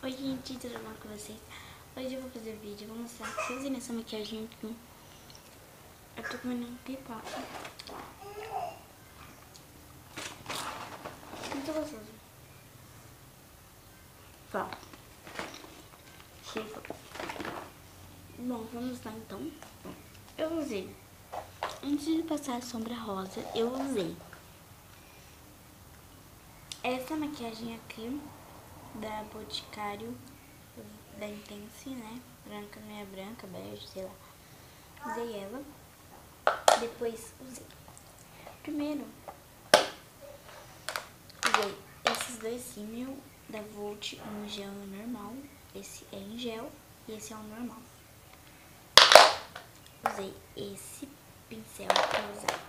Oi gente, tudo bom com vocês? Hoje eu vou fazer vídeo, vou mostrar que eu usei nessa maquiagem aqui. Eu tô comendo pipoca. Muito gostoso. Bom, chegou. Bom, vamos lá então. Eu usei, antes de passar a sombra rosa, eu usei essa maquiagem aqui da Boticário, da Intense, né? Branca, não é branca, bege, sei lá. Usei ela. Depois usei. Primeiro, usei esses dois rímel da Volt, um em gel normal. Esse é em gel e esse é o normal. Usei esse pincel pra usar.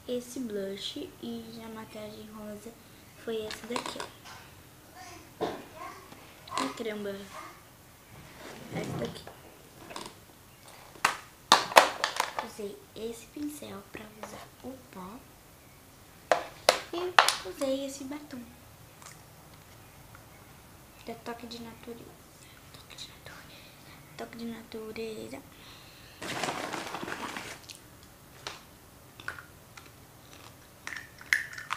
Esse blush e a maquiagem rosa foi essa daqui, ó. Ai, caramba. Essa daqui. Usei esse pincel pra usar o pó. E usei esse batom da Toque de Natureza. Toque de Natureza.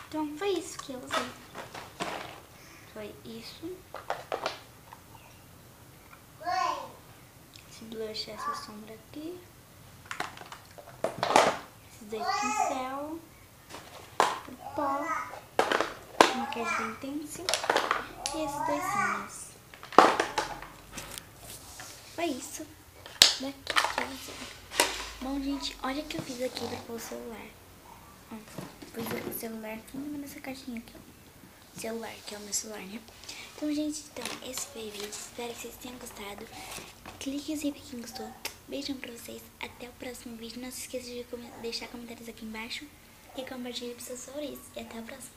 Então foi isso que eu usei. Foi isso. Esse blush, essa sombra aqui. Esses dois pincel. O pó. A maquiagem da Intense. E esses dois cílios. Foi isso daqui que eu usei. Bom, gente, olha o que eu fiz aqui pra pôr o celular. Ó, pus o celular aqui nessa caixinha aqui, ó. Celular, que é o meu celular, né? Então, gente, esse foi o vídeo. Espero que vocês tenham gostado. Clique em sempre quem gostou. Beijão pra vocês. Até o próximo vídeo. Não se esqueça de deixar comentários aqui embaixo. E compartilhe pros seus favoritos. E até o próximo.